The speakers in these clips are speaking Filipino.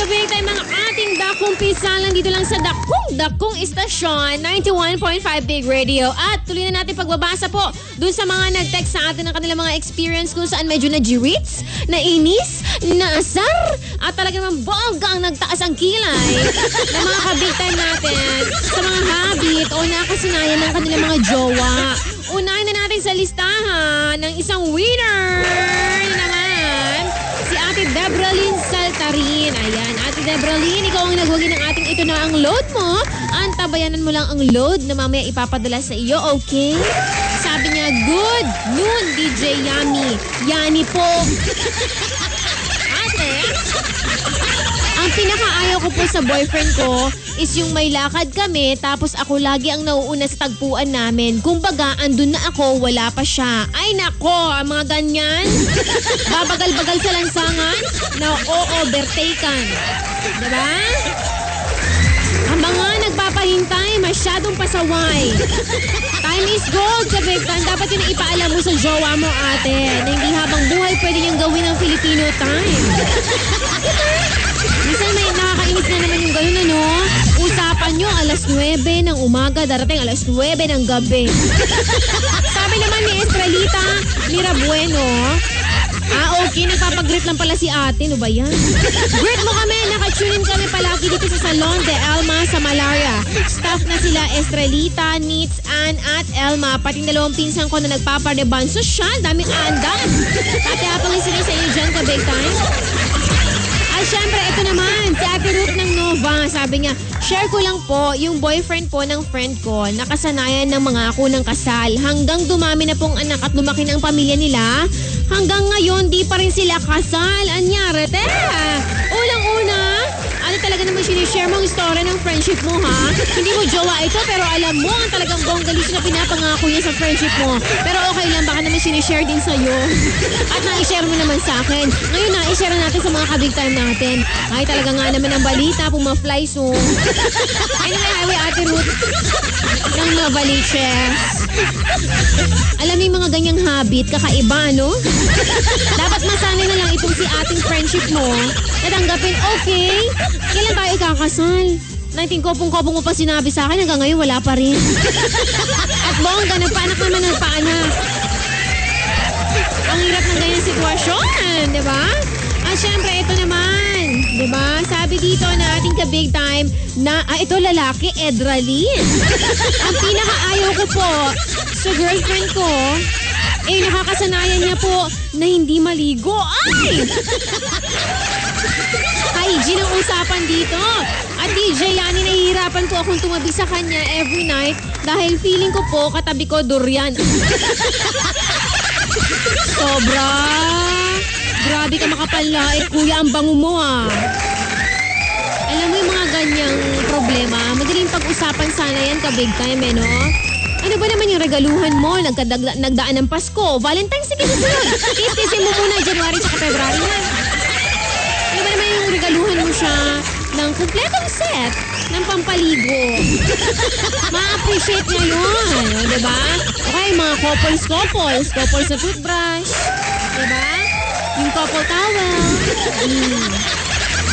Kabig tayo mga ating dakong pisalan dito lang sa dakong istasyon 91.5 Big Radio. At tuloy na natin pagbabasa po dun sa mga nag-text sa atin ng kanilang mga experience kung saan medyo na-jirits, nainis, naasar, at talaga naman bongga ang nagtaas ang kilay ng mga kabig time natin sa mga habit o nakasanayan ng kanilang mga jowa. Unahin na natin sa listahan ng isang winner naman, si Ate Debralyn Saltarin. Ayan, Ate Debralyn, ikaw ang nagwagi ng ating ito na ang load mo. Antabayanan mo lang ang load na mamaya ipapadala sa iyo, okay? Sabi niya, good noon, DJ Yami. Yani po. Ate, ang pinakaayaw ko po sa boyfriend ko is yung may lakad kami tapos ako lagi ang nauuna sa tagpuan namin. Kumbaga, andun na ako, wala pa siya. Ay nako, ang mga ganyan. Babagal-bagal sa lansangan na overtaken. Diba? Ang mga nagpapahintay, masyadong pasaway. Time is gold sa big time. Dapat yun ipaalam mo sa jowa mo, ate, na hindi habang buhay pwede niyang gawin ng Filipino time. Minsan may nakakainis na naman yung gano'n, ano? Usapan nyo alas 9 ng umaga, darating alas 9 ng gabi. Sabi naman ni Estrelita Mirabueno, okay, nagpapag-greet lang pala si ate. No ba yan? Greet mo kami, nakatunin kami palagi dito sa Salon de Elma sa Malaria. Staff na sila Estrelita, Nitz, Ann at Elma. Pating dalawang pinsan ko na nagpapareban. Sosyal, daming andan. Pati-apang sila sa inyo dyan ka big time. At syempre, ito naman, si Ate Ruth ng Nova. Sabi niya, share ko lang po yung boyfriend po ng friend ko. Nakasanayan ng mga ako ng kasal. Hanggang dumami na pong anak at lumaki ng pamilya nila. Hanggang ngayon, di pa rin sila kasal. Anyari, te? Unang-una, ano talaga naman sinishare mo ang story ng friendship mo, ha? Hindi mo jowa ito, pero alam mo ang talagang bonggalis na pinapangako niya sa friendship mo. Pero okay lang, baka naman sinishare din sa'yo. At na-share mo naman sa akin. Ngayon na-share natin sa mga kabig time natin. Ay, talaga nga naman ang balita, puma-fly soon. Anyway, highway Ate Ruth ng Novaliches. Alam mo yung mga ganyang habit, kakaiba, no? Dapat masanay na lang itong si ating friendship mo. Natanggapin, okay, kailan tayo ikakasal? Kopong-kopong mo pa sinabi sa akin, hanggang ngayon wala pa rin. At bongga, nagpaanak naman ng paanak. Ang hirap ng ganyang sitwasyon, di ba? At syempre, ito naman, di ba? Sabi dito na ating ka-big time na, ito lalaki, Edralyn. Ang pinakaayaw ko po sa girlfriend ko, nakakasanayan niya po na hindi maligo. Ay! Hygiene ang usapan dito. At DJ Yani, nahihirapan po akong tumabi sa kanya every night dahil feeling ko po katabi ko durian. Sobra. Grabe ka makapanlait, kuya, ang bango mo, ha. Alam mo yung mga ganyang problema, madaling pag-usapan sana yan ka-big time, no? Ano ba naman yung regaluhan mo? Nagdaan ng Pasko, Valentine's, sige susunod. Tistisin mo muna, January sa February na. Ano ba naman yung regaluhan mo siya ng kompletong set ng pampaligo? Ma-appreciate niya yun, diba? Okay, mga couples na toothbrush, diba? Yung couple towel.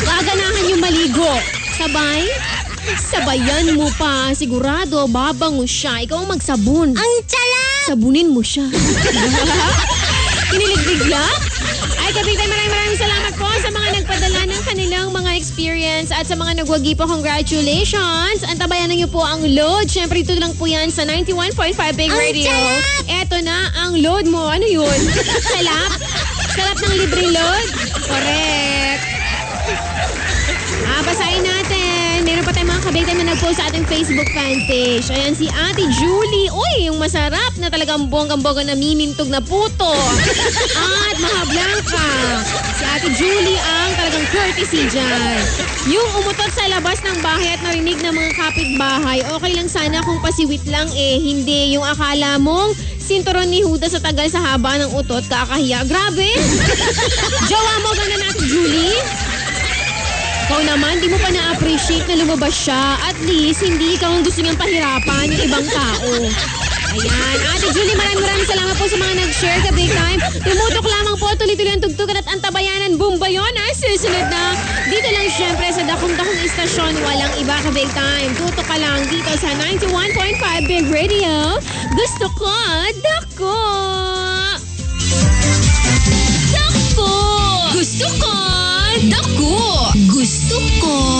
Gaganahan yung maligo. Sabay? Sabayan mo pa. Sigurado, babango siya. Ikaw ang magsabon. Ang tsala! Sabunin mo siya. Kinilig bigla? Ay, kapitay, maraming salamat po sa mga nagpadala ng kanilang mga experience at sa mga nagwagi po, congratulations. Antabayan niyo po ang load. Siyempre, ito lang po yan sa 91.5 Big Radio. Eto na ang load mo. Ano yun? Salap? Salap ng libre load? Correct. Basahin natin. Meron pa tayong mga kabaitan na nag-post sa ating Facebook fanpage. Ayan si Ate Julie. Uy, yung masarap na talagang bonggang-bongga na mimintog na puto. At mahablangka. Si Ate Julie ang talagang courtesy dyan. Yung umutot sa labas ng bahay at narinig ng mga kapitbahay, okay lang sana kung pasiwit lang hindi yung akala mong sinturon ni Huda sa tagal sa haba ng utot, kakahiya. Grabe! Jowa mo ganda natin, Julie? Ikaw naman, di mo pa na-appreciate na lumabas siya. At least, hindi ikaw ang gusto niyang pahirapan yung ibang tao. Ayan. Ate Julie, maraming salamat po sa mga nag-share ka big time. Tumutok lamang po, tuloy-tuloy ang tugtugan at antabayanan. Boom ba yun? Susunod na Dito lang syempre sa dakong-dakong istasyon, walang iba ka big time. Tutok ka lang dito sa 91.5 Big Radio. Gusto ko, dako! Dako! Gusto ko! Dako! Gusto ko!